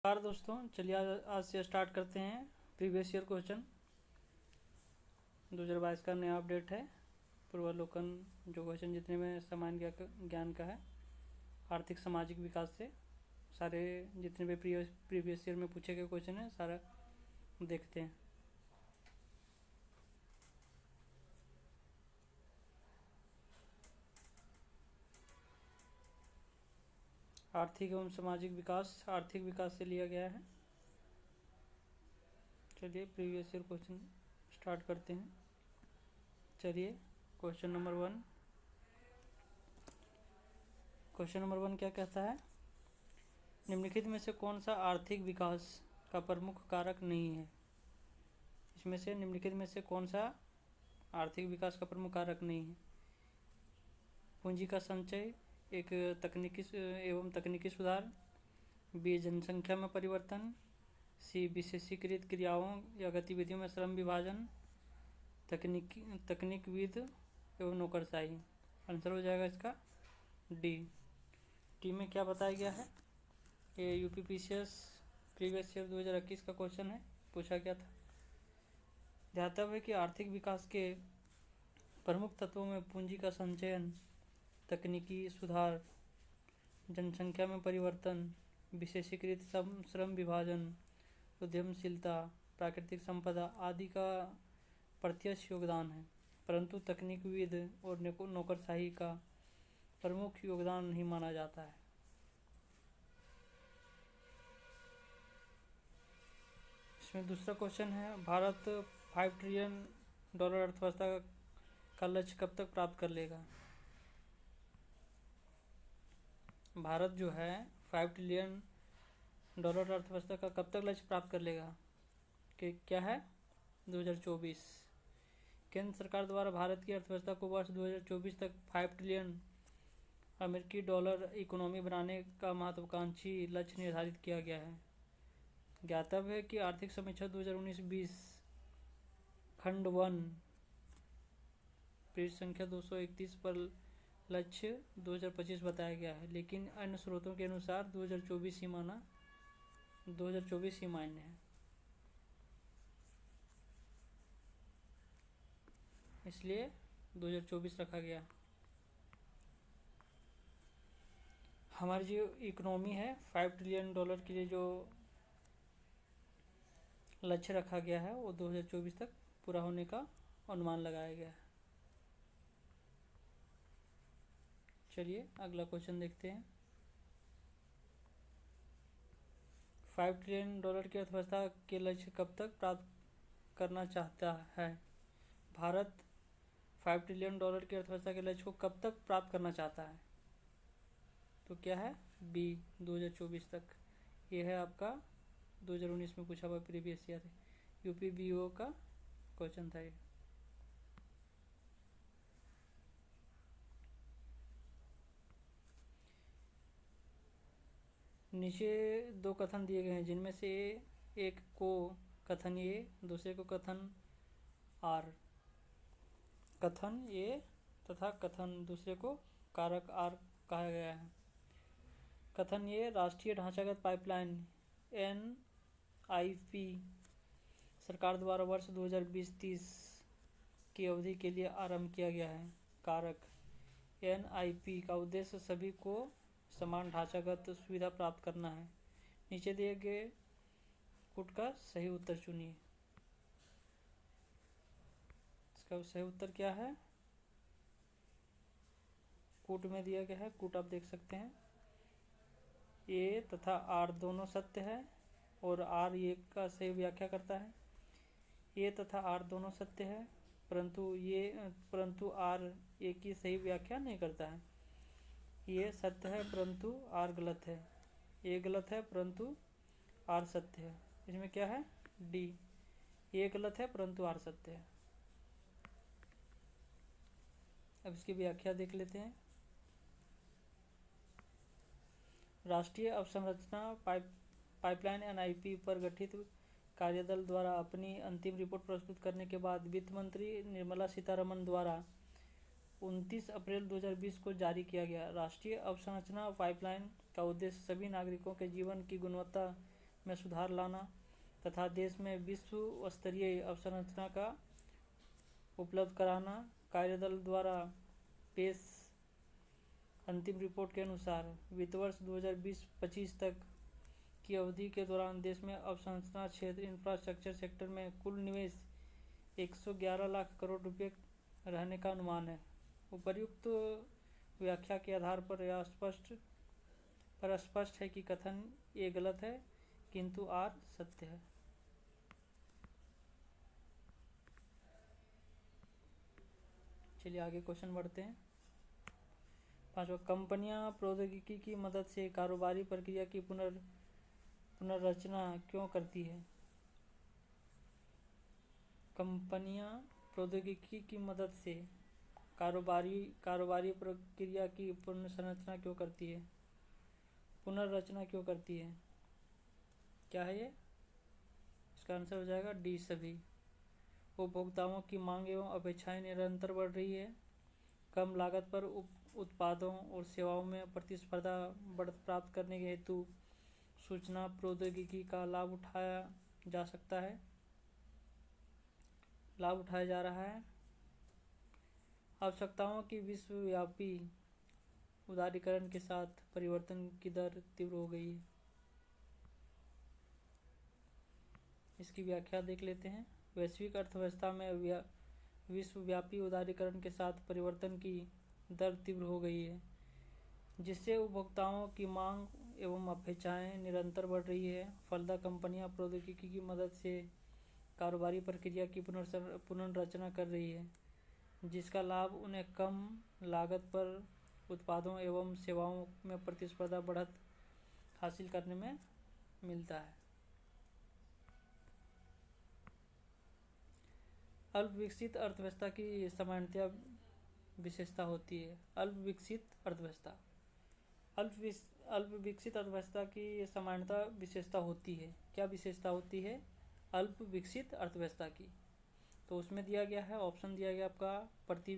नमस्कार दोस्तों, चलिए आज से स्टार्ट करते हैं। प्रीवियस ईयर क्वेश्चन 2022 का नया अपडेट है। पूर्वावलोकन जो क्वेश्चन जितने में सामान्य ज्ञान का है, आर्थिक सामाजिक विकास से सारे जितने भी प्रीवियस ईयर में पूछे गए क्वेश्चन हैं सारा देखते हैं। आर्थिक एवं सामाजिक विकास आर्थिक विकास से लिया गया है। चलिए प्रीवियस ईयर क्वेश्चन स्टार्ट करते हैं। चलिए क्वेश्चन नंबर वन क्या कहता है? निम्नलिखित में से कौन सा आर्थिक विकास का प्रमुख कारक नहीं है? इसमें से निम्नलिखित में से कौन सा आर्थिक विकास का प्रमुख कारक नहीं है? पूंजी का संचय, एक तकनीकी सुधार, बी जनसंख्या में परिवर्तन, सी विशेषीकृत क्रियाओं या गतिविधियों में श्रम विभाजन, तकनीकविद एवं नौकरशाही। आंसर हो जाएगा इसका डी में क्या बताया गया है? ये यूपीपीसीएस प्रीवियस ईयर 2021 का क्वेश्चन है, पूछा गया था। ध्यातव्य है कि आर्थिक विकास के प्रमुख तत्वों में पूंजी का संचयन, तकनीकी सुधार, जनसंख्या में परिवर्तन, विशेषीकृत श्रम विभाजन, उद्यमशीलता, प्राकृतिक संपदा आदि का प्रत्यक्ष योगदान है, परंतु तकनीकविद और नौकरशाही का प्रमुख योगदान नहीं माना जाता है। इसमें दूसरा क्वेश्चन है, भारत $5 ट्रिलियन अर्थव्यवस्था का लक्ष्य कब तक प्राप्त कर लेगा? भारत जो है $5 ट्रिलियन अर्थव्यवस्था का कब तक लक्ष्य प्राप्त कर लेगा? कि क्या है? 2024। केंद्र सरकार द्वारा भारत की अर्थव्यवस्था को वर्ष 2024 तक $5 ट्रिलियन अमेरिकी डॉलर इकोनॉमी बनाने का महत्वाकांक्षी लक्ष्य निर्धारित किया गया है। ज्ञातव्य है कि आर्थिक समीक्षा 2019-20 खंड 1 पृष्ठ संख्या 231 पर लक्ष्य 2025 बताया गया है, लेकिन अन्य स्रोतों के अनुसार 2024 ही मान्य है, इसलिए 2024 रखा गया। हमारी जो इकोनॉमी है $5 ट्रिलियन के लिए जो लक्ष्य रखा गया है वो 2024 तक पूरा होने का अनुमान लगाया गया है। चलिए अगला क्वेश्चन देखते हैं। $5 ट्रिलियन की अर्थव्यवस्था के लक्ष्य कब तक प्राप्त करना चाहता है? भारत $5 ट्रिलियन की अर्थव्यवस्था के लक्ष्य को कब तक प्राप्त करना चाहता है? तो क्या है? बी 2024 तक। ये है आपका 2019 में पूछा हुआ प्रीवियस ईयर यूपीबीओ का क्वेश्चन था ये। नीचे दो कथन दिए गए हैं, जिनमें से एक को कथन ए, दूसरे को कथन आर। कथन ए तथा कथन दूसरे को कारक आर कहा गया है। कथन ये, राष्ट्रीय ढांचागत पाइपलाइन NIP सरकार द्वारा वर्ष 2020-30 की अवधि के लिए आरंभ किया गया है। कारक NIP का उद्देश्य सभी को समान ढांचागत सुविधा प्राप्त करना है। नीचे दिए गए कुट का सही उत्तर चुनिए। इसका सही उत्तर क्या है? कूट में दिया गया है, कूट आप देख सकते हैं। ए तथा आर दोनों सत्य है और आर ये का सही व्याख्या करता है। ए तथा आर दोनों सत्य है, परंतु आर ए की सही व्याख्या नहीं करता है। ये सत्य है परंतु आर गलत है। ए गलत है परंतु आर सत्य है। इसमें क्या है? डी। ए गलत है परंतु आर सत्य है। अब इसकी व्याख्या देख लेते हैं। राष्ट्रीय अवसंरचना पाइपलाइन NIP पर गठित कार्यदल द्वारा अपनी अंतिम रिपोर्ट प्रस्तुत करने के बाद वित्त मंत्री निर्मला सीतारमण द्वारा 29 अप्रैल 2020 को जारी किया गया। राष्ट्रीय अवसंरचना पाइपलाइन का उद्देश्य सभी नागरिकों के जीवन की गुणवत्ता में सुधार लाना तथा देश में विश्व स्तरीय अवसंरचना का उपलब्ध कराना। कार्यदल द्वारा पेश अंतिम रिपोर्ट के अनुसार वित्त वर्ष 2020-25 तक की अवधि के दौरान देश में अवसंरचना क्षेत्र इंफ्रास्ट्रक्चर सेक्टर में कुल निवेश 111 लाख करोड़ रुपये रहने का अनुमान है। उपर्युक्त व्याख्या के आधार पर यह स्पष्ट है कि कथन ए गलत है किंतु आर सत्य है। चलिए आगे क्वेश्चन बढ़ते हैं। 5वां, कंपनियां प्रौद्योगिकी की मदद से कारोबारी प्रक्रिया की पुनर्रचना क्यों करती है? कंपनियां प्रौद्योगिकी की मदद से कारोबारी प्रक्रिया की पुनर्रचना क्यों करती है? पुनर्रचना क्यों करती है? क्या है ये? इसका आंसर हो जाएगा डी सभी। उपभोक्ताओं की मांग एवं अपेक्षाएं निरंतर बढ़ रही है। कम लागत पर उत्पादों और सेवाओं में प्रतिस्पर्धा प्राप्त करने के हेतु सूचना प्रौद्योगिकी का लाभ उठाया जा रहा है। आवश्यकताओं की विश्वव्यापी उदारीकरण के साथ परिवर्तन की दर तीव्र हो गई है। इसकी व्याख्या देख लेते हैं। वैश्विक अर्थव्यवस्था में विश्वव्यापी उदारीकरण के साथ परिवर्तन की दर तीव्र हो गई है, जिससे उपभोक्ताओं की मांग एवं अपेक्षाएं निरंतर बढ़ रही है। फलतः कंपनियां प्रौद्योगिकी की मदद से कारोबारी प्रक्रिया की पुनर्रचना कर रही है, जिसका लाभ उन्हें कम लागत पर उत्पादों एवं सेवाओं में प्रतिस्पर्धा बढ़त हासिल करने में मिलता है। अल्प विकसित अर्थव्यवस्था की सामान्यतया विशेषता होती है। अल्प विकसित अर्थव्यवस्था की सामान्यतः विशेषता होती है। क्या विशेषता होती है अल्प विकसित अर्थव्यवस्था की? तो उसमें दिया गया है, ऑप्शन दिया गया आपका, प्रति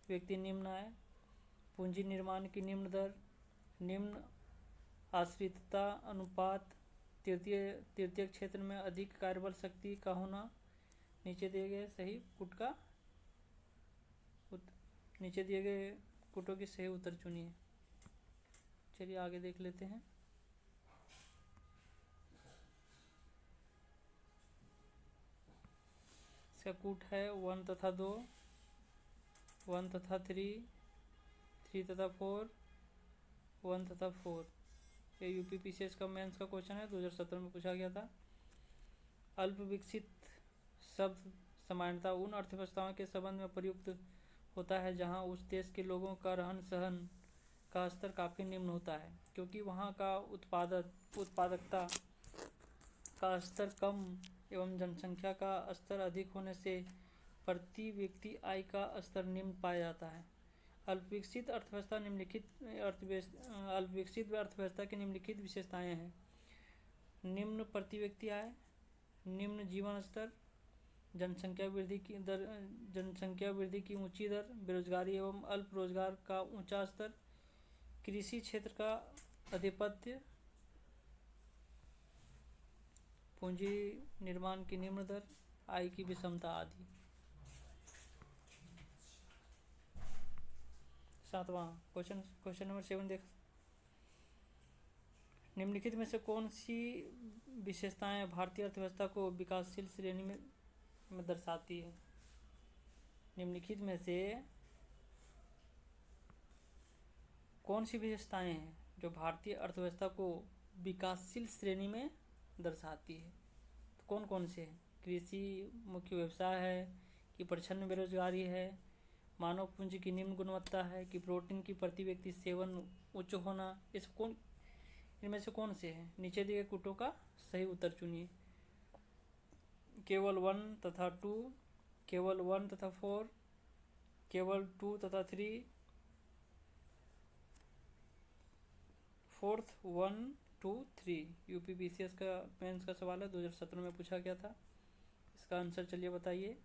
व्यक्ति निम्न आय, पूंजी निर्माण की निम्न दर, निम्न आश्रितता अनुपात, तृतीय क्षेत्र में अधिक कार्यबल शक्ति का होना। नीचे दिए गए कुटों की सही उत्तर चुनिए। चलिए आगे देख लेते हैं। इसका कूट है 1 तथा 2, 1 तथा 3, 3 तथा 4, 1 तथा 4। ये यूपीपीसीएस का मेंस का क्वेश्चन है, 2017 में पूछा गया था। अल्प विकसित शब्द सामान्यतः उन अर्थव्यवस्थाओं के संबंध में प्रयुक्त होता है जहां उस देश के लोगों का रहन सहन का स्तर काफ़ी निम्न होता है, क्योंकि वहां का उत्पादकता का स्तर कम एवं जनसंख्या का स्तर अधिक होने से प्रति व्यक्ति आय का स्तर निम्न पाया जाता है। अल्प विकसित अर्थव्यवस्था की निम्नलिखित विशेषताएं हैं। निम्न प्रति व्यक्ति आय, निम्न जीवन स्तर, जनसंख्या वृद्धि की ऊंची दर, बेरोजगारी एवं अल्प रोजगार का ऊंचा स्तर, कृषि क्षेत्र का आधिपत्य, पूंजी निर्माण की निम्न दर, आय की विषमता आदि। 7वां क्वेश्चन नंबर 7 देख। निम्नलिखित में से कौन सी विशेषताएं भारतीय अर्थव्यवस्था को विकासशील श्रेणी में दर्शाती है? निम्नलिखित में से कौन सी विशेषताएं हैं जो भारतीय अर्थव्यवस्था को विकासशील श्रेणी में दर्शाती है? तो कौन कौन से हैं? कृषि मुख्य व्यवसाय है, कि प्रच्छन्न बेरोजगारी है, मानव पूंजी की निम्न गुणवत्ता है, कि प्रोटीन की प्रति व्यक्ति सेवन उच्च होना। इनमें से कौन से हैं? नीचे दिए गए कुटों का सही उत्तर चुनिए। केवल 1 तथा 2, केवल 1 तथा 4, केवल 2 तथा 3, फोर्थ 1, 2, 3। यूपीपीसीएस का मेंस का सवाल है, 2017 में पूछा गया था। इसका आंसर चलिए बताइए।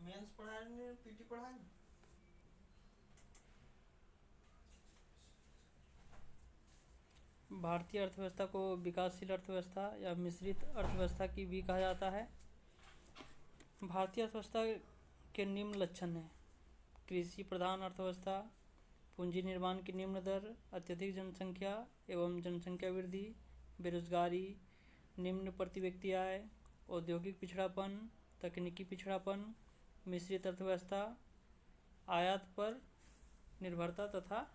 मेंस पढ़ा है, पीटी पढ़ा है। भारतीय अर्थव्यवस्था को विकासशील अर्थव्यवस्था या मिश्रित अर्थव्यवस्था की भी कहा जाता है। भारतीय अर्थव्यवस्था के निम्न लक्षण हैं: कृषि प्रधान अर्थव्यवस्था, पूंजी निर्माण की निम्न दर, अत्यधिक जनसंख्या एवं जनसंख्या वृद्धि, बेरोजगारी, निम्न प्रति व्यक्ति आय, औद्योगिक पिछड़ापन, तकनीकी पिछड़ापन। मिश्रित अर्थव्यवस्था आयात पर निर्भरता तथा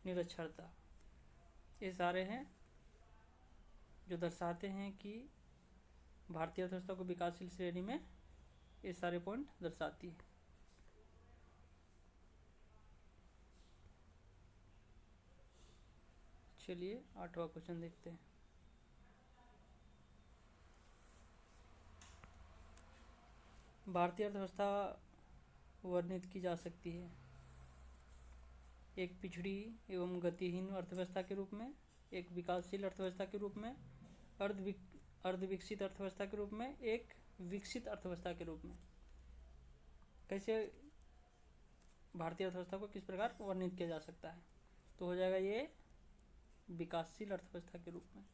निरक्षरता, ये सारे हैं जो दर्शाते हैं कि भारतीय अर्थव्यवस्था को विकासशील श्रेणी में ये सारे पॉइंट दर्शाती है। चलिए 8वां क्वेश्चन देखते हैं। भारतीय अर्थव्यवस्था वर्णित की जा सकती है एक पिछड़ी एवं गतिहीन अर्थव्यवस्था के रूप में, एक विकासशील अर्थव्यवस्था के रूप में, अर्धविकसित अर्थव्यवस्था के रूप में, एक विकसित अर्थव्यवस्था के रूप में। कैसे भारतीय अर्थव्यवस्था को किस प्रकार वर्णित किया जा सकता है? तो हो जाएगा ये विकासशील अर्थव्यवस्था के रूप में।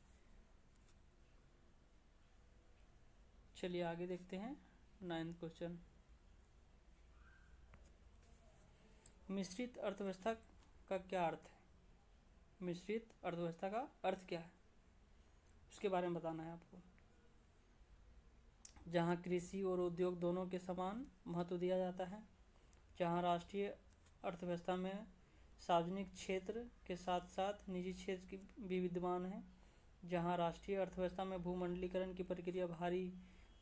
चलिए आगे देखते हैं 9वां क्वेश्चन। मिश्रित अर्थव्यवस्था का क्या अर्थ है? मिश्रित अर्थव्यवस्था का अर्थ क्या है उसके बारे में बताना है आपको। जहाँ कृषि और उद्योग दोनों के समान महत्व दिया जाता है, जहाँ राष्ट्रीय अर्थव्यवस्था में सार्वजनिक क्षेत्र के साथ साथ निजी क्षेत्र भी विद्यमान है, जहाँ राष्ट्रीय अर्थव्यवस्था में भूमंडलीकरण की प्रक्रिया भारी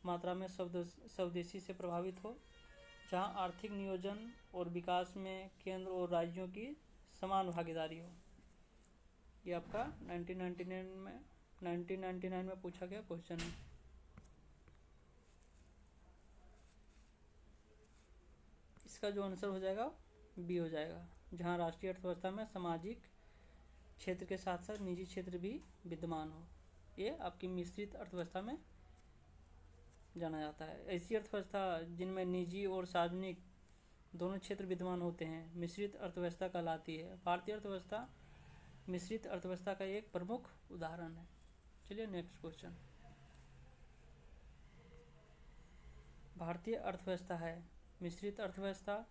मात्रा में स्वदेशी से प्रभावित हो, जहाँ आर्थिक नियोजन और विकास में केंद्र और राज्यों की समान भागीदारी हो। ये आपका 1999 में पूछा गया क्वेश्चन है। इसका जो आंसर हो जाएगा बी हो जाएगा, जहाँ राष्ट्रीय अर्थव्यवस्था में सामाजिक क्षेत्र के साथ साथ निजी क्षेत्र भी विद्यमान हो। ये आपकी मिश्रित अर्थव्यवस्था में जाना जाता है। ऐसी अर्थव्यवस्था जिनमें निजी और सार्वजनिक दोनों क्षेत्र विद्यमान होते हैं मिश्रित अर्थव्यवस्था कहलाती है। भारतीय अर्थव्यवस्था मिश्रित अर्थव्यवस्था का एक प्रमुख उदाहरण है। चलिए नेक्स्ट क्वेश्चन। भारतीय अर्थव्यवस्था है मिश्रित अर्थव्यवस्था,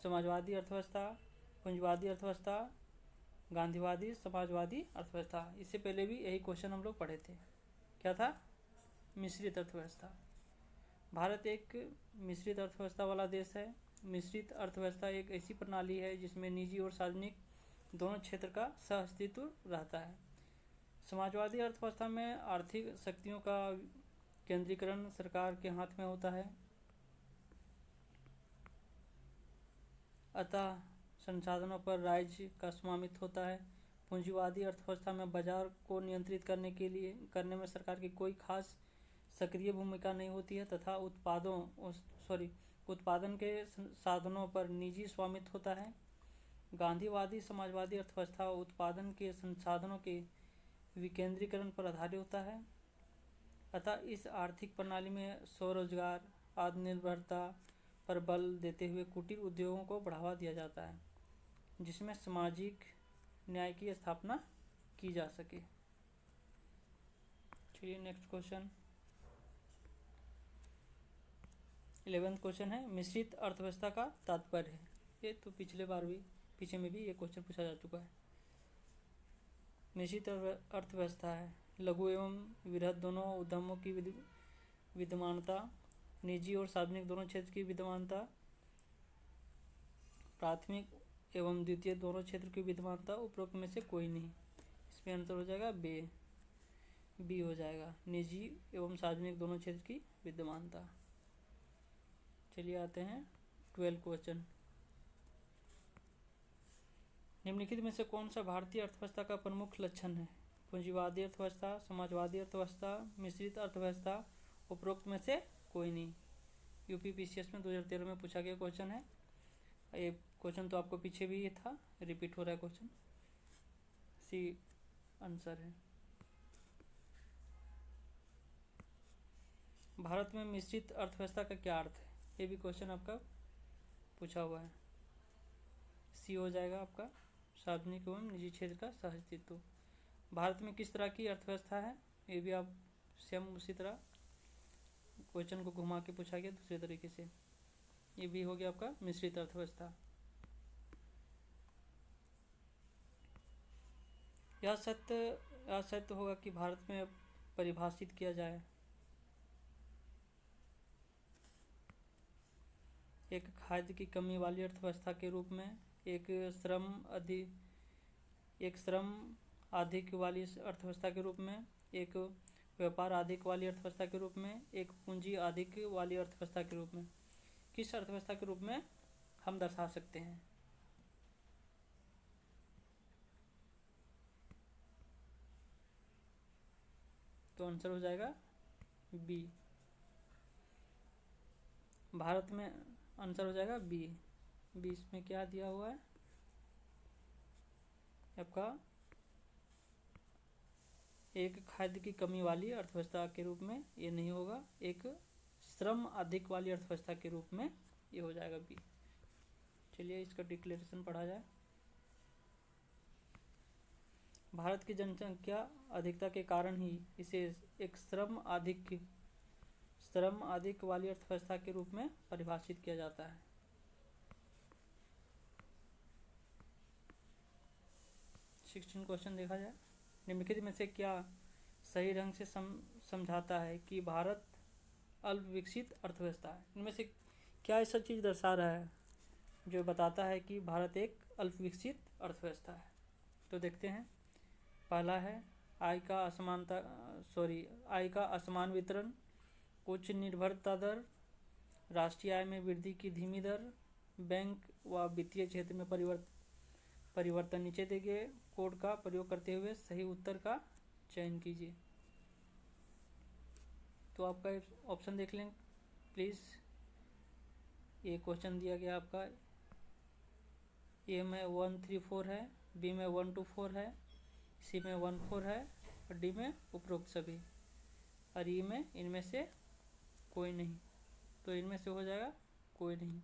समाजवादी अर्थव्यवस्था, पूंजीवादी अर्थव्यवस्था, गांधीवादी समाजवादी अर्थव्यवस्था। इससे पहले भी यही क्वेश्चन हम लोग पढ़े थे। क्या था? मिश्रित अर्थव्यवस्था। भारत एक मिश्रित अर्थव्यवस्था वाला देश है। मिश्रित अर्थव्यवस्था एक ऐसी प्रणाली है जिसमें निजी और सार्वजनिक दोनों क्षेत्र का सहअस्तित्व रहता है। समाजवादी अर्थव्यवस्था में आर्थिक शक्तियों का केंद्रीकरण सरकार के हाथ में होता है, अतः संसाधनों पर राज्य का स्वामित्व होता है। पूंजीवादी अर्थव्यवस्था में बाजार को नियंत्रित करने में सरकार की कोई खास सक्रिय भूमिका नहीं होती है तथा उत्पादन के साधनों पर निजी स्वामित्व होता है। गांधीवादी समाजवादी अर्थव्यवस्था उत्पादन के संसाधनों के विकेंद्रीकरण पर आधारित होता है, अतः इस आर्थिक प्रणाली में स्वरोजगार, आत्मनिर्भरता पर बल देते हुए कुटीर उद्योगों को बढ़ावा दिया जाता है, जिसमें सामाजिक न्याय की स्थापना की जा सके। चलिए नेक्स्ट क्वेश्चन 11वां क्वेश्चन है मिश्रित अर्थव्यवस्था का तात्पर्य है। ये तो पीछे में भी ये क्वेश्चन पूछा जा चुका है। मिश्रित अर्थव्यवस्था है लघु एवं वृहद दोनों उद्यमों की विद्यमानता, निजी और सार्वजनिक दोनों क्षेत्र की विद्यमानता, प्राथमिक एवं द्वितीय दोनों क्षेत्र की विद्यमानता, उपरोक्त में से कोई नहीं। इसमें आंसर हो जाएगा बी हो जाएगा, निजी एवं सार्वजनिक दोनों क्षेत्र की विद्यमानता। चलिए आते हैं 12 क्वेश्चन। निम्नलिखित में से कौन सा भारतीय अर्थव्यवस्था का प्रमुख लक्षण है? पूंजीवादी अर्थव्यवस्था, समाजवादी अर्थव्यवस्था, मिश्रित अर्थव्यवस्था, उपरोक्त में से कोई नहीं। यूपीपीसीएस में 2013 में पूछा गया क्वेश्चन है। ये क्वेश्चन तो आपको पीछे भी था, रिपीट हो रहा है क्वेश्चन, सी आंसर है। भारत में मिश्रित अर्थव्यवस्था का क्या अर्थ है? ये भी क्वेश्चन आपका पूछा हुआ है। सी हो जाएगा आपका, सार्वजनिक एवं निजी क्षेत्र का सहअस्तित्व। भारत में किस तरह की अर्थव्यवस्था है, ये भी आप सेम उसी तरह क्वेश्चन को घुमा के पूछा गया दूसरे तरीके से। ये भी हो गया आपका मिश्रित अर्थव्यवस्था। यह सत्य होगा कि भारत में परिभाषित किया जाए एक खाद्य की कमी वाली अर्थव्यवस्था के रूप में, एक श्रम अधिक वाली अर्थव्यवस्था के रूप में, एक व्यापार अधिक वाली अर्थव्यवस्था के रूप में, एक पूंजी अधिक वाली अर्थव्यवस्था के रूप में। किस अर्थव्यवस्था के रूप में हम दर्शा सकते हैं? तो आंसर हो जाएगा बी। भारत में आंसर हो जाएगा बी। इसमें क्या दिया हुआ है आपका? एक खाद्य की कमी वाली अर्थव्यवस्था के रूप में ये नहीं होगा, एक श्रम अधिक वाली अर्थव्यवस्था के रूप में ये हो जाएगा बी। चलिए इसका डिक्लेरेशन पढ़ा जाए। भारत की जनसंख्या अधिकता के कारण ही इसे एक श्रम अधिक वाली अर्थव्यवस्था के रूप में परिभाषित किया जाता है। क्वेश्चन देखा जाए। निम्नलिखित में से क्या सही ढंग से समझाता है कि भारत अल्प विकसित अर्थव्यवस्था है? इनमें से क्या ऐसा चीज़ दर्शा रहा है जो बताता है कि भारत एक अल्प विकसित अर्थव्यवस्था है? तो देखते हैं। पहला है आय का असमान वितरण, उच्च निर्भरता दर, राष्ट्रीय आय में वृद्धि की धीमी दर, बैंक व वित्तीय क्षेत्र में परिवर्तन। नीचे दिए गए कोड का प्रयोग करते हुए सही उत्तर का चयन कीजिए। तो आपका ऑप्शन देख लें प्लीज़। ये क्वेश्चन दिया गया आपका ए में 1, 3, 4 है, बी में 1, 2, 4 है, सी में 1, 4 है और डी में उपरोक्त सभी, और ई में इनमें से कोई नहीं। तो इनमें से हो जाएगा कोई नहीं।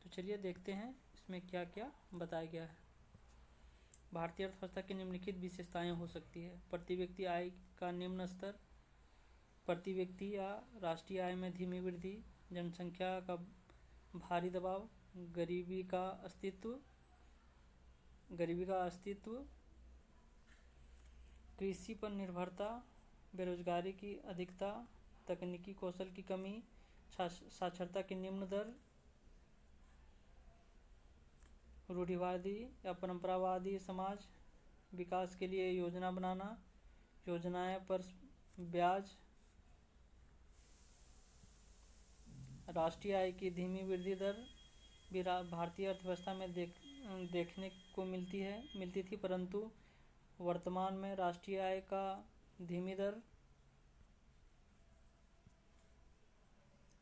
तो चलिए देखते हैं इसमें क्या क्या बताया गया है। भारतीय अर्थव्यवस्था की निम्नलिखित विशेषताएं हो सकती है। प्रति व्यक्ति आय का निम्न स्तर, प्रति व्यक्ति या राष्ट्रीय आय में धीमी वृद्धि, जनसंख्या का भारी दबाव, गरीबी का अस्तित्व, कृषि पर निर्भरता, बेरोजगारी की अधिकता, तकनीकी कौशल की कमी, साक्षरता की निम्न दर, रूढ़िवादी या परंपरावादी समाज, विकास के लिए योजना बनाना, योजनाएं पर ब्याज, राष्ट्रीय आय की धीमी वृद्धि दर भी भारतीय अर्थव्यवस्था में देखने को मिलती थी, परंतु वर्तमान में राष्ट्रीय आय का धीमी दर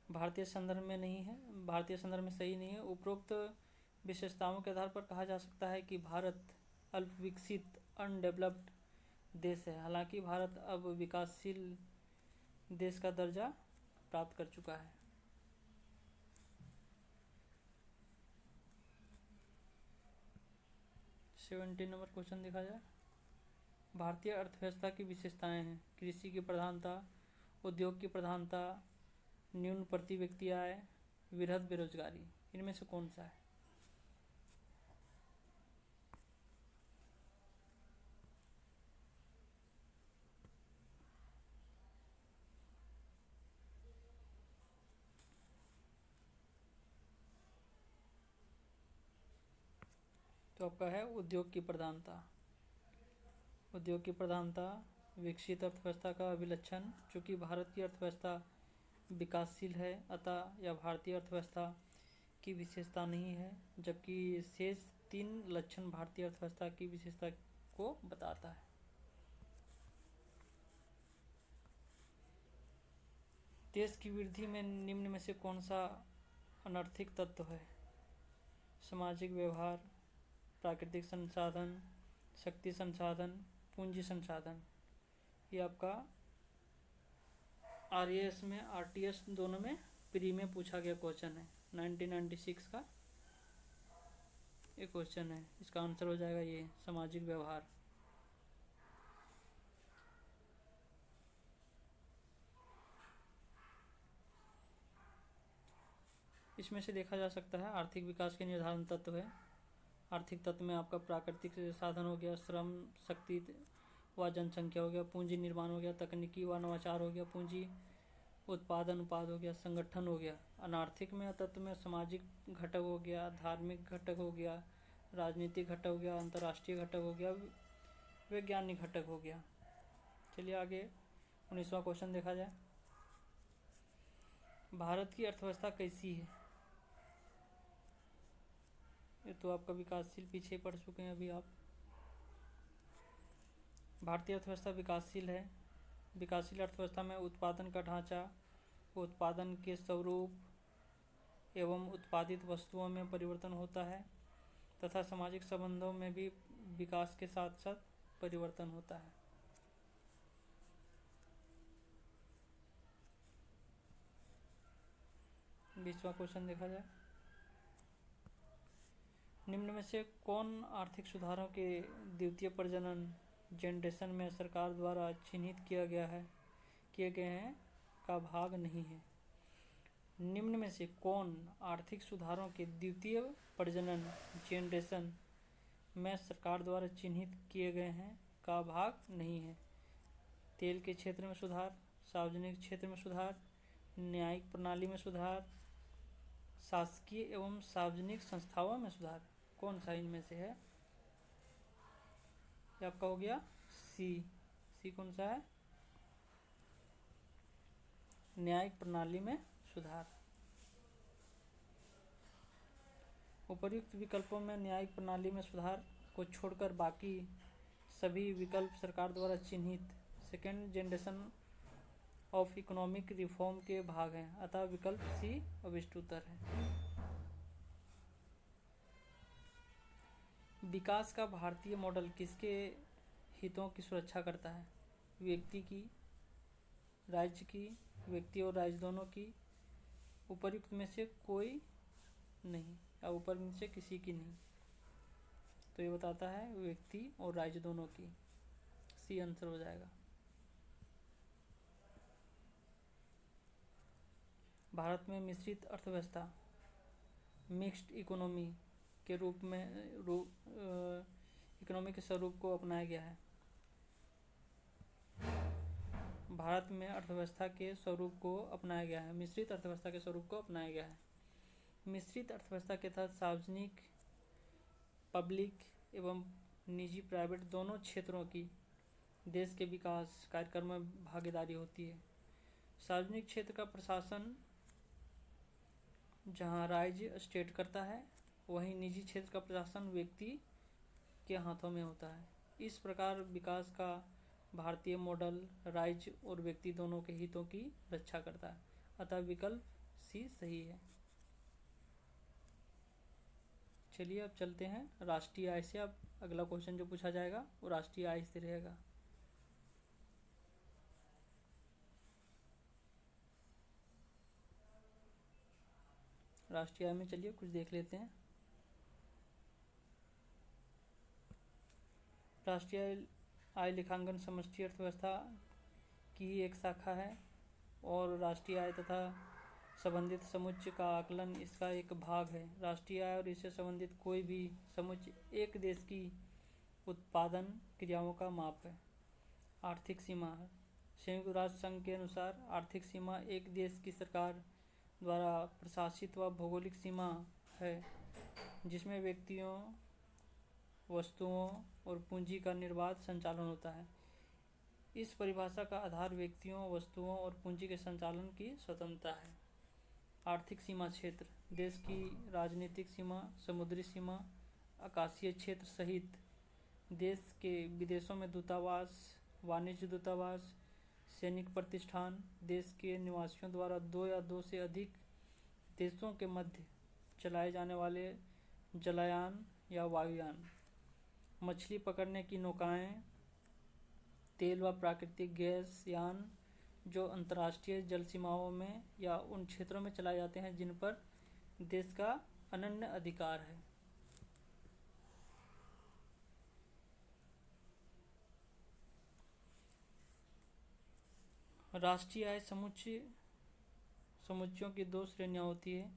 भारतीय संदर्भ में सही नहीं है। उपरोक्त विशेषताओं के आधार पर कहा जा सकता है कि भारत अल्प विकसित अनडेवलप्ड देश है। हालांकि भारत अब विकासशील देश का दर्जा प्राप्त कर चुका है। नंबर क्वेश्चन देखा जाए। भारतीय अर्थव्यवस्था की विशेषताएं हैं कृषि की प्रधानता, उद्योग की प्रधानता, न्यून प्रति व्यक्ति आय, वृहद बेरोजगारी। इनमें से कौन सा है? तो आपका है उद्योग की प्रधानता। विकसित अर्थव्यवस्था का अभिलक्षण, चूँकि भारत की अर्थव्यवस्था विकासशील है अतः यह भारतीय अर्थव्यवस्था की विशेषता नहीं है, जबकि शेष 3 लक्षण भारतीय अर्थव्यवस्था की विशेषता को बताता है। देश की वृद्धि में निम्न में से कौन सा अनैतिक तत्व है? सामाजिक व्यवहार, प्राकृतिक संसाधन, शक्ति संसाधन, पूंजी संसाधन। ये आपका RAS में RTS दोनों में प्री में पूछा गया क्वेश्चन है। 1996 का ये क्वेश्चन है। इसका आंसर हो जाएगा ये सामाजिक व्यवहार। इसमें से देखा जा सकता है आर्थिक विकास के निर्धारण तत्व है। आर्थिक तत्व में आपका प्राकृतिक साधन हो गया, श्रम शक्ति व जनसंख्या हो गया, पूंजी निर्माण हो गया, तकनीकी व नवाचार हो गया, पूंजी उत्पादन उत्पाद हो गया, संगठन हो गया। अनार्थिक में तत्व में सामाजिक घटक हो गया, धार्मिक घटक हो गया, राजनीतिक घटक हो गया, अंतर्राष्ट्रीय घटक हो गया, वैज्ञानिक घटक हो गया। चलिए आगे 19वां क्वेश्चन देखा जाए। भारत की अर्थव्यवस्था कैसी है? ये तो आपका विकासशील पीछे पड़ चुके हैं अभी आप। भारतीय अर्थव्यवस्था विकासशील है। विकासशील अर्थव्यवस्था में उत्पादन का ढांचा, उत्पादन के स्वरूप एवं उत्पादित वस्तुओं में परिवर्तन होता है तथा सामाजिक संबंधों में भी विकास के साथ साथ परिवर्तन होता है। बीसवां क्वेश्चन देखा जाए। निम्न में से कौन आर्थिक सुधारों के द्वितीय प्रजनन जनरेशन में सरकार द्वारा चिन्हित किए गए हैं का भाग नहीं है? निम्न में से कौन आर्थिक सुधारों के द्वितीय प्रजनन जनरेशन में सरकार द्वारा चिन्हित किए गए हैं का भाग नहीं है? तेल के क्षेत्र में सुधार, सार्वजनिक क्षेत्र में सुधार, न्यायिक प्रणाली में सुधार, शासकीय एवं सार्वजनिक संस्थाओं में सुधार। कौन सा इनमें से है? ये आपका हो गया सी कौन सा है? न्यायिक प्रणाली में सुधार। उपर्युक्त विकल्पों में न्यायिक प्रणाली में सुधार को छोड़कर बाकी सभी विकल्प सरकार द्वारा चिन्हित second generation of economic reform के भाग हैं, अतः विकल्प सी अभिष्ट उत्तर है। विकास का भारतीय मॉडल किसके हितों की सुरक्षा करता है? व्यक्ति की, राज्य की, व्यक्ति और राज्य दोनों की, उपर्युक्त में से कोई नहीं या ऊपर में से किसी की नहीं। तो ये बताता है व्यक्ति और राज्य दोनों की। सी आंसर हो जाएगा। भारत में मिश्रित अर्थव्यवस्था मिक्स्ड इकोनॉमी के रूप में इकोनॉमी के स्वरूप को अपनाया गया है। भारत में अर्थव्यवस्था के स्वरूप को अपनाया गया है, मिश्रित अर्थव्यवस्था के स्वरूप को अपनाया गया है। मिश्रित अर्थव्यवस्था के तहत सार्वजनिक, पब्लिक एवं निजी प्राइवेट दोनों क्षेत्रों की देश के विकास कार्यक्रम में भागीदारी होती है। सार्वजनिक क्षेत्र का प्रशासन जहां राज्य स्टेट करता है, वहीं निजी क्षेत्र का प्रशासन व्यक्ति के हाथों में होता है। इस प्रकार विकास का भारतीय मॉडल राज्य और व्यक्ति दोनों के हितों की रक्षा करता है, अतः विकल्प सी सही है। चलिए अब चलते हैं राष्ट्रीय आय से। अब अगला क्वेश्चन जो पूछा जाएगा वो राष्ट्रीय आय से रहेगा। राष्ट्रीय आय में चलिए कुछ देख लेते हैं। राष्ट्रीय आय लेखांकन समष्टि अर्थव्यवस्था की ही एक शाखा है और राष्ट्रीय आय तथा संबंधित समुच्चय का आकलन इसका एक भाग है। राष्ट्रीय आय और इससे संबंधित कोई भी समुच्चय एक देश की उत्पादन क्रियाओं का माप है। आर्थिक सीमा, संयुक्त राष्ट्र संघ के अनुसार आर्थिक सीमा एक देश की सरकार द्वारा प्रशासित व भौगोलिक सीमा है जिसमें व्यक्तियों, वस्तुओं और पूंजी का निर्बाध संचालन होता है। इस परिभाषा का आधार व्यक्तियों, वस्तुओं और पूंजी के संचालन की स्वतंत्रता है। आर्थिक सीमा क्षेत्र देश की राजनीतिक सीमा, समुद्री सीमा, आकाशीय क्षेत्र सहित देश के विदेशों में दूतावास, वाणिज्य दूतावास, सैनिक प्रतिष्ठान, देश के निवासियों द्वारा दो या दो से अधिक देशों के मध्य चलाए जाने वाले जलयान या वायुयान, मछली पकड़ने की नौकाएं, तेल व प्राकृतिक गैस यान जो अंतर्राष्ट्रीय जल सीमाओं में या उन क्षेत्रों में चलाए जाते हैं जिन पर देश का अनन्य अधिकार है। राष्ट्रीय आय समुच्चयों की दो श्रेणियां होती है।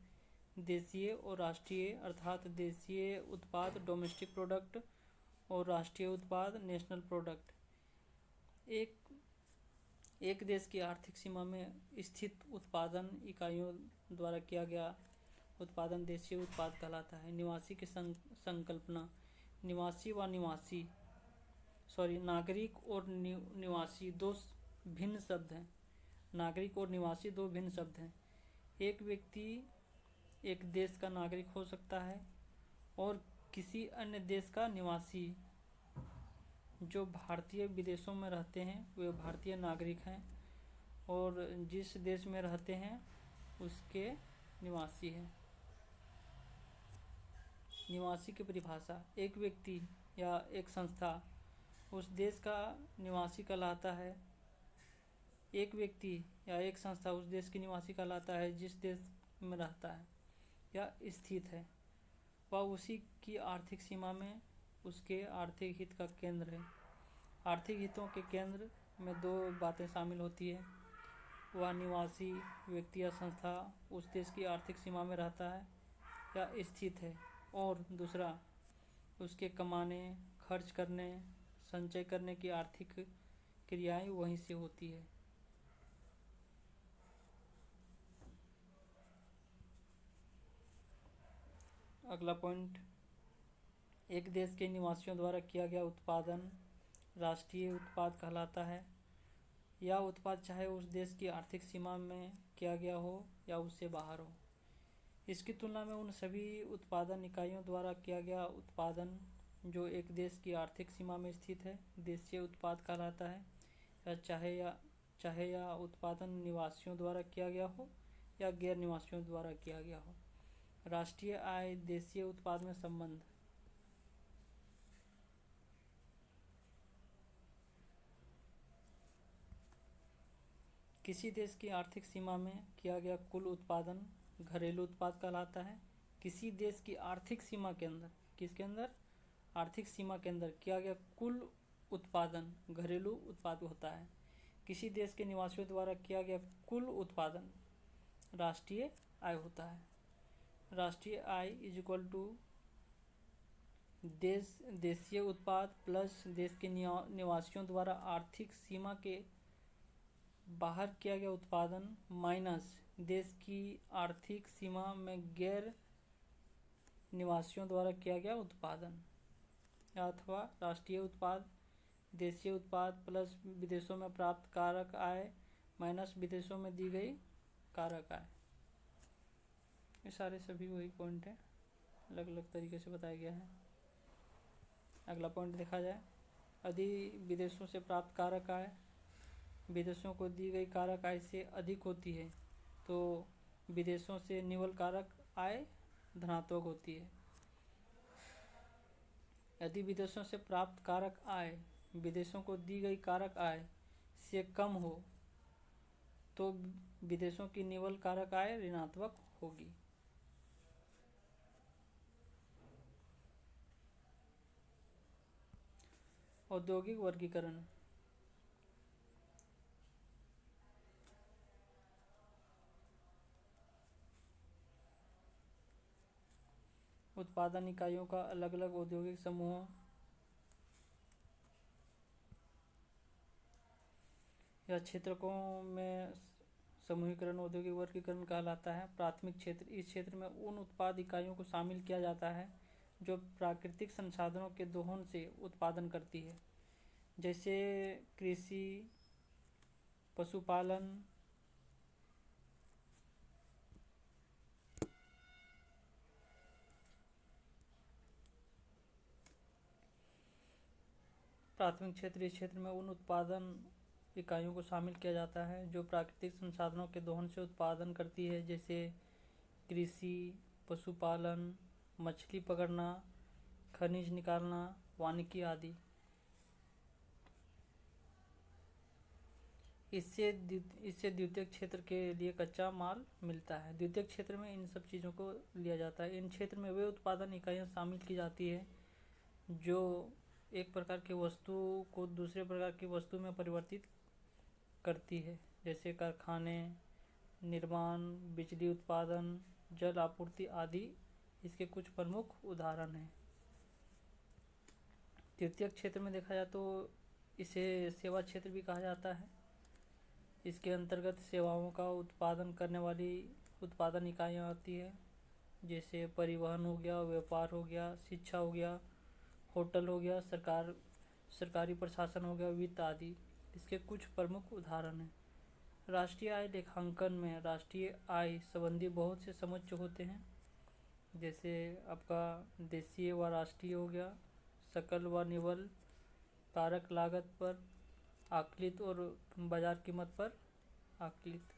देशीय और राष्ट्रीय, अर्थात देशीय उत्पाद डोमेस्टिक प्रोडक्ट और राष्ट्रीय उत्पाद नेशनल प्रोडक्ट। एक देश की आर्थिक सीमा में स्थित उत्पादन इकाइयों द्वारा किया गया उत्पादन देशीय उत्पाद कहलाता है। निवासी की संकल्पना। नागरिक और निवासी दो भिन्न शब्द हैं। नागरिक और निवासी दो भिन्न शब्द हैं। एक व्यक्ति एक देश का नागरिक हो सकता है और किसी अन्य देश का निवासी। जो भारतीय विदेशों में रहते हैं वे भारतीय नागरिक हैं और जिस देश में रहते हैं उसके निवासी हैं। निवासी की परिभाषा। एक व्यक्ति या एक संस्था उस देश का निवासी कहलाता है। एक व्यक्ति या एक संस्था उस देश की निवासी कहलाता है जिस देश में रहता है या स्थित है। वह उसी की आर्थिक सीमा में उसके आर्थिक हित का केंद्र है। आर्थिक हितों के केंद्र में दो बातें शामिल होती है। वह निवासी व्यक्ति या संस्था उस देश की आर्थिक सीमा में रहता है या स्थित है, और दूसरा उसके कमाने, खर्च करने, संचय करने की आर्थिक क्रियाएं वहीं से होती है। अगला पॉइंट, एक देश के निवासियों द्वारा किया गया उत्पादन राष्ट्रीय उत्पाद कहलाता है। यह उत्पाद चाहे उस देश की आर्थिक सीमा में किया गया हो या उससे बाहर हो। इसकी तुलना में उन सभी उत्पादन इकाइयों द्वारा किया गया उत्पादन जो एक देश की आर्थिक सीमा में स्थित है देशीय उत्पाद कहलाता है। चाहे यह उत्पादन निवासियों द्वारा किया गया हो या गैर निवासियों द्वारा किया गया हो। राष्ट्रीय आय देशीय उत्पाद में संबंध। किसी देश की आर्थिक सीमा में किया गया कुल उत्पादन घरेलू उत्पाद कहलाता है। किसी देश की आर्थिक सीमा के अंदर, किसके अंदर? आर्थिक सीमा के अंदर किया गया कुल उत्पादन घरेलू उत्पाद होता है। किसी देश के निवासियों द्वारा किया गया कुल उत्पादन राष्ट्रीय आय होता है। राष्ट्रीय आय इज इक्वल टू देशीय उत्पाद प्लस देश के निवासियों द्वारा आर्थिक सीमा के बाहर किया गया उत्पादन माइनस देश की आर्थिक सीमा में गैर निवासियों द्वारा किया गया उत्पादन, अथवा राष्ट्रीय उत्पाद देशीय उत्पाद प्लस विदेशों में प्राप्त कारक आय माइनस विदेशों में दी गई कारक आय। ये सारे सभी वही पॉइंट हैं, अलग अलग तरीके से बताया गया है। अगला पॉइंट देखा जाए, यदि विदेशों से प्राप्त कारक आय विदेशों को दी गई कारक आय से अधिक होती है तो विदेशों से निवल कारक आय धनात्मक होती है। यदि विदेशों से प्राप्त कारक आय विदेशों को दी गई कारक आय से कम हो तो विदेशों की निवल कारक आय ऋणात्मक होगी। औद्योगिक वर्गीकरण। उत्पादन इकाइयों का अलग अलग औद्योगिक समूहों या क्षेत्रकों में समूहीकरण औद्योगिक वर्गीकरण कहलाता है। प्राथमिक क्षेत्र, इस क्षेत्र में उन उत्पाद इकाइयों को शामिल किया जाता है जो प्राकृतिक संसाधनों के दोहन से उत्पादन करती है, जैसे कृषि, पशुपालन, प्राथमिक क्षेत्र, इस क्षेत्र में उन उत्पादन इकाइयों को शामिल किया जाता है जो प्राकृतिक संसाधनों के दोहन से उत्पादन करती है, जैसे कृषि, पशुपालन, मछली पकड़ना, खनिज निकालना, वानिकी आदि। इससे द्वितीयक क्षेत्र के लिए कच्चा माल मिलता है। द्वितीयक क्षेत्र में इन सब चीज़ों को लिया जाता है। इन क्षेत्र में वे उत्पादन इकाइयाँ शामिल की जाती है जो एक प्रकार की वस्तु को दूसरे प्रकार की वस्तु में परिवर्तित करती है, जैसे कारखाने, निर्माण, बिजली उत्पादन, जल आपूर्ति आदि इसके कुछ प्रमुख उदाहरण हैं। तृतीय क्षेत्र में देखा जाए तो इसे सेवा क्षेत्र भी कहा जाता है। इसके अंतर्गत सेवाओं का उत्पादन करने वाली उत्पादन इकाइयाँ आती है, जैसे परिवहन हो गया, व्यापार हो गया, शिक्षा हो गया, होटल हो गया, सरकारी प्रशासन हो गया, वित्त आदि इसके कुछ प्रमुख उदाहरण हैं। राष्ट्रीय आय लेखांकन में राष्ट्रीय आय संबंधी बहुत से समुच्चय होते हैं, जैसे आपका देशीय व राष्ट्रीय हो गया, सकल व निवल, कारक लागत पर आकलित और बाजार कीमत पर आकलित।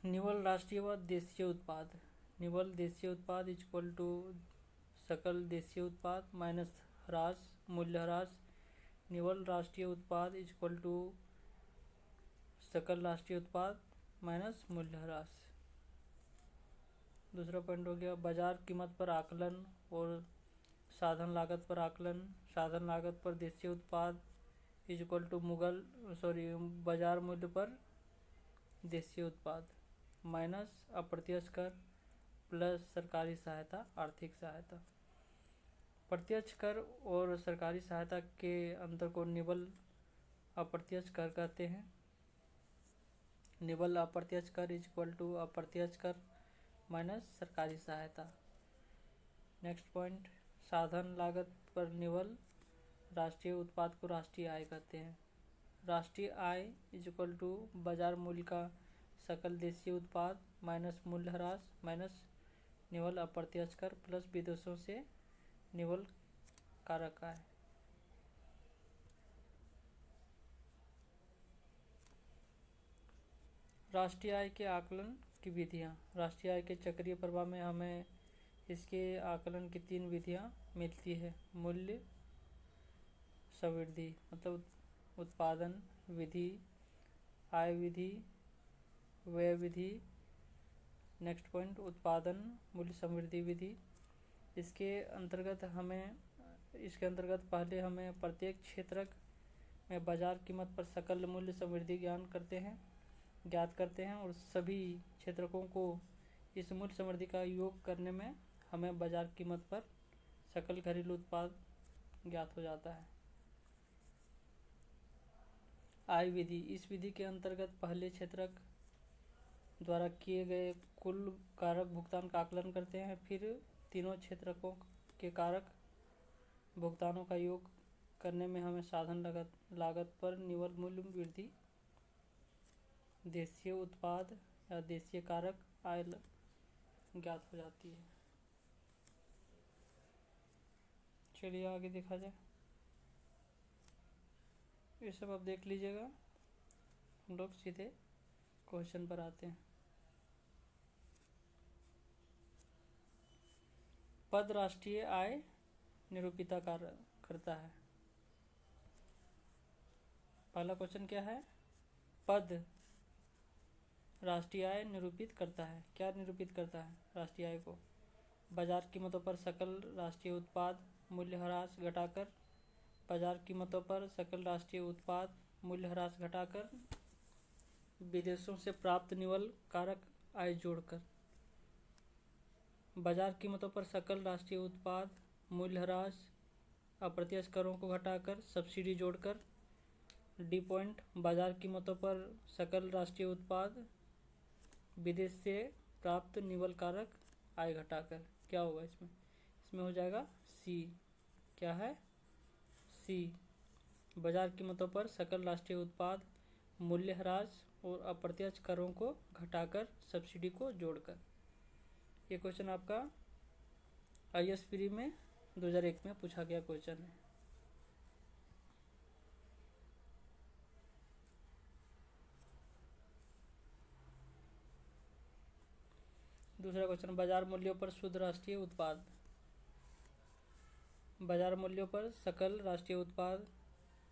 निवल राष्ट्रीय व देशीय उत्पाद। निवल देशीय उत्पाद इक्वल टू सकल देशीय उत्पाद माइनस ह्रास मूल्य ह्रास। निवल राष्ट्रीय उत्पाद इक्वल टू सकल राष्ट्रीय उत्पाद माइनस मूल्य ह्रास। दूसरा पॉइंट हो गया बाजार कीमत पर आकलन और साधन लागत पर आकलन। साधन लागत पर देशीय उत्पाद इक्वल टू बाजार मूल्य पर देशीय उत्पाद माइनस अप्रत्यक्ष कर प्लस सरकारी सहायता आर्थिक सहायता। प्रत्यक्ष कर और सरकारी सहायता के अंतर को निवल अप्रत्यक्ष कर कहते हैं। निवल अप्रत्यक्ष कर इक्वल टू अप्रत्यक्ष कर माइनस सरकारी सहायता। नेक्स्ट पॉइंट साधन लागत पर निवल राष्ट्रीय उत्पाद को राष्ट्रीय आय कहते हैं। राष्ट्रीय आय इक्वल टू बाजार मूल्य का सकल देशीय उत्पाद माइनस मूल्य ह्रास माइनस निवल अप्रत्यक्ष कर प्लस विदेशों से निवल कारक आय। राष्ट्रीय आय के आकलन की विधियाँ। राष्ट्रीय आय के चक्रीय प्रवाह में हमें इसके आकलन की 3 विधियाँ मिलती है। मूल्य संवृद्धि मतलब उत्पादन विधि, आय विधि, व्यय विधि। नेक्स्ट पॉइंट उत्पादन मूल्य समृद्धि विधि। इसके अंतर्गत पहले हमें प्रत्येक क्षेत्रक में बाजार कीमत पर सकल मूल्य समृद्धि ज्ञात करते हैं और सभी क्षेत्रकों को इस मूल्य समृद्धि का योग करने में हमें बाजार कीमत पर सकल घरेलू उत्पाद ज्ञात हो जाता है। आय विधि। इस विधि के अंतर्गत पहले क्षेत्रक द्वारा किए गए कुल कारक भुगतान का आकलन करते हैं, फिर तीनों क्षेत्रकों के कारक भुगतानों का योग करने में हमें साधन लागत पर निवल मूल्य वृद्धि, देशीय उत्पाद या देशीय कारक आय ज्ञात हो जाती है। चलिए आगे देखा जाए। ये सब आप देख लीजिएगा, हम लोग सीधे क्वेश्चन पर आते हैं। पद राष्ट्रीय आय निरूपिता करता है। पहला क्वेश्चन क्या है? पद राष्ट्रीय आय निरूपित करता है। क्या निरूपित करता है? राष्ट्रीय आय को बाजार कीमतों पर सकल राष्ट्रीय उत्पाद मूल्य ह्रास घटाकर, बाजार कीमतों पर सकल राष्ट्रीय उत्पाद मूल्य ह्रास घटाकर, विदेशों से प्राप्त निवल कारक आय जोड़कर, बाजार कीमतों पर सकल राष्ट्रीय उत्पाद मूल्य ह्रास, अप्रत्यक्ष करों को घटाकर, सब्सिडी जोड़कर। डी पॉइंट बाजार कीमतों पर सकल राष्ट्रीय उत्पाद विदेश से प्राप्त निवल कारक आय घटाकर। क्या होगा इसमें? इसमें हो जाएगा सी। क्या है? सी। बाजार कीमतों पर सकल राष्ट्रीय उत्पाद मूल्य ह्रास और अप्रत्यक्ष करों को घटाकर सब्सिडी को जोड़कर। ये क्वेश्चन आपका IAS प्री में 2001 में पूछा गया क्वेश्चन है। दूसरा क्वेश्चन बाजार मूल्यों पर शुद्ध राष्ट्रीय उत्पाद। बाजार मूल्यों पर सकल राष्ट्रीय उत्पाद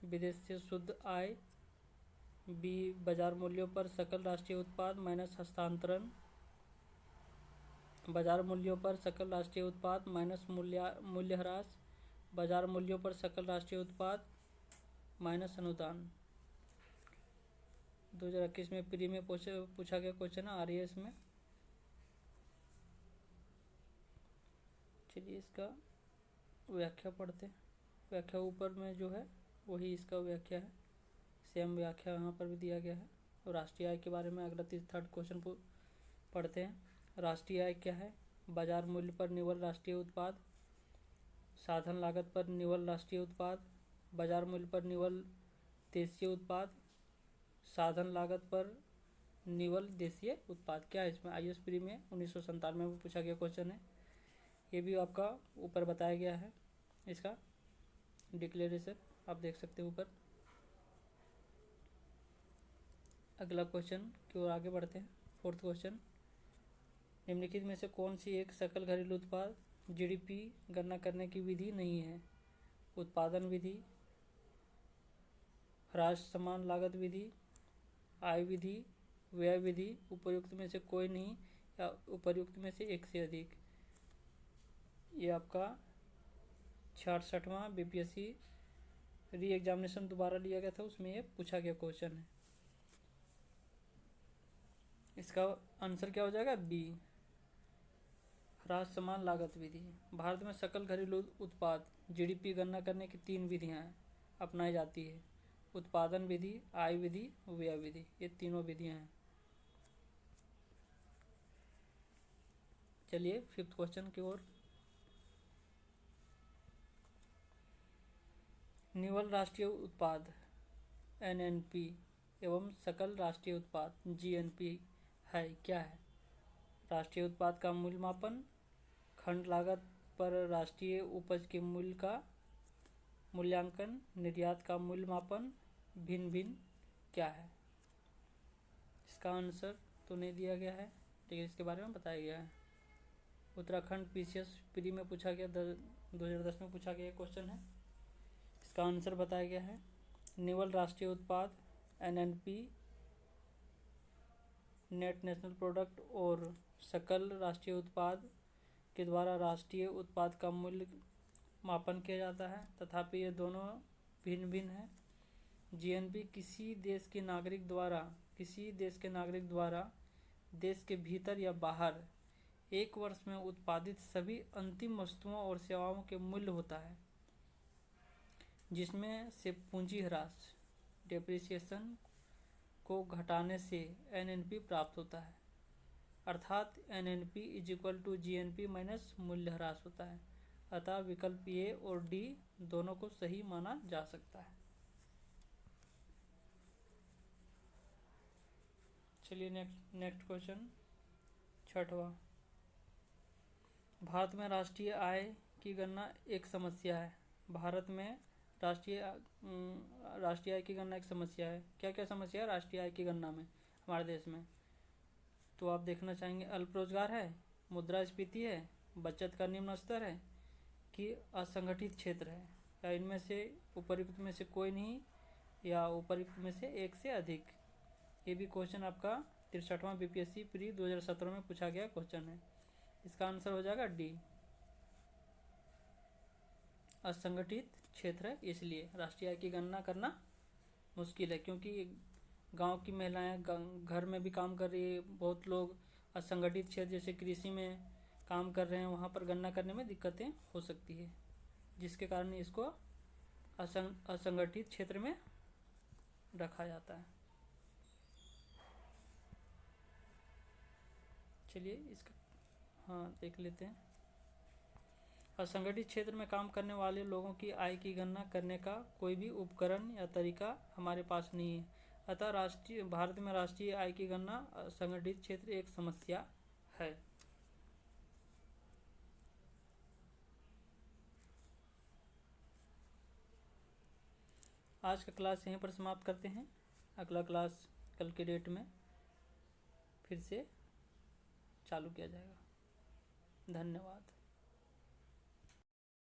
विदेश से शुद्ध आय। बी बाजार मूल्यों पर सकल राष्ट्रीय उत्पाद माइनस हस्तांतरण। बाजार मूल्यों पर सकल राष्ट्रीय उत्पाद माइनस मूल्य ह्रास। बाजार मूल्यों पर सकल राष्ट्रीय उत्पाद माइनस अनुदान। 2021 में प्री में पूछा गया क्वेश्चन है RAS में। चलिए इसका व्याख्या पढ़ते हैं। व्याख्या ऊपर में जो है वही इसका व्याख्या है, सेम व्याख्या यहाँ पर भी दिया गया है। और राष्ट्रीय आय के बारे में अगला 3rd क्वेश्चन पढ़ते हैं। राष्ट्रीय आय क्या है? बाजार मूल्य पर निवल राष्ट्रीय उत्पाद, साधन लागत पर निवल राष्ट्रीय उत्पाद, बाजार मूल्य पर निवल देशीय उत्पाद, साधन लागत पर निवल देशीय उत्पाद। क्या है इसमें? IAS प्री में 1997 में पूछा गया क्वेश्चन है। ये भी आपका ऊपर बताया गया है, इसका डिक्लेरेशन आप देख सकते हैं ऊपर। अगला क्वेश्चन की ओर आगे बढ़ते हैं। 4th क्वेश्चन, निम्नलिखित में से कौन सी एक सकल घरेलू उत्पाद GDP गणना करने की विधि नहीं है? उत्पादन विधि, ह्रास समान लागत विधि, आय विधि, व्यय विधि, उपर्युक्त में से कोई नहीं या उपर्युक्त में से एक से अधिक। ये आपका 66वां BPSC री एग्जामिनेशन दोबारा लिया गया था, उसमें ये पूछा गया क्वेश्चन है। इसका आंसर क्या हो जाएगा? बी, ह्रास समान लागत विधि। भारत में सकल घरेलू उत्पाद GDP गणना करने की 3 विधियां अपनाई जाती है। उत्पादन विधि, आय विधि, व्यय विधि, ये तीनों विधियां हैं। चलिए 5th क्वेश्चन की ओर। निवल राष्ट्रीय उत्पाद NNP एवं सकल राष्ट्रीय उत्पाद GNP है क्या है? राष्ट्रीय उत्पाद का मूल्य मापन, खंड लागत पर राष्ट्रीय उपज के मूल्य का मूल्यांकन, निर्यात का मूल्य मापन, भिन्न भिन्न क्या है? इसका आंसर तो नहीं दिया गया है, लेकिन इसके बारे में बताया गया है। उत्तराखंड PCS प्री में पूछा गया 2010 में पूछा गया क्वेश्चन है। इसका आंसर बताया गया है। निवल राष्ट्रीय उत्पाद NNP नेट नेशनल प्रोडक्ट और सकल राष्ट्रीय उत्पाद के द्वारा राष्ट्रीय उत्पाद का मूल्य मापन किया जाता है, तथापि ये दोनों भिन्न भिन्न हैं। GNP किसी देश के नागरिक द्वारा देश के भीतर या बाहर 1 वर्ष में उत्पादित सभी अंतिम वस्तुओं और सेवाओं के मूल्य होता है, जिसमें से पूंजी ह्रास डेप्रिसिएशन को घटाने से NNP प्राप्त होता है। अर्थात NNP = GNP माइनस मूल्य ह्रास होता है। अतः विकल्प A और D दोनों को सही माना जा सकता है। चलिए नेक्स्ट क्वेश्चन 6वां। भारत में राष्ट्रीय आय की गणना एक समस्या है। भारत में राष्ट्रीय आय की गणना एक समस्या है। क्या क्या समस्या है राष्ट्रीय आय की गणना में हमारे देश में? तो आप देखना चाहेंगे अल्प रोजगार है, मुद्रास्फीति है, बचत का निम्न स्तर है कि असंगठित क्षेत्र है, या इनमें से उपर्युक्त में से कोई नहीं या उपर्युक्त में से एक से अधिक। ये भी क्वेश्चन आपका 63वां BPSC प्री 2017 में पूछा गया क्वेश्चन है। इसका आंसर हो जाएगा D, असंगठित क्षेत्र है, इसलिए राष्ट्रीय आय की गणना करना मुश्किल है, क्योंकि गांव की महिलाएं घर में भी काम कर रही है, बहुत लोग असंगठित क्षेत्र जैसे कृषि में काम कर रहे हैं, वहां पर गणना करने में दिक्कतें हो सकती है, जिसके कारण इसको असंगठित क्षेत्र में रखा जाता है। चलिए इसका देख लेते हैं। असंगठित क्षेत्र में काम करने वाले लोगों की आय की गणना करने का कोई भी उपकरण या तरीका हमारे पास नहीं है। अतः भारत में राष्ट्रीय आय की गणना असंगठित क्षेत्र एक समस्या है। आज का क्लास यहीं पर समाप्त करते हैं। अगला क्लास कल के डेट में फिर से चालू किया जाएगा। धन्यवाद।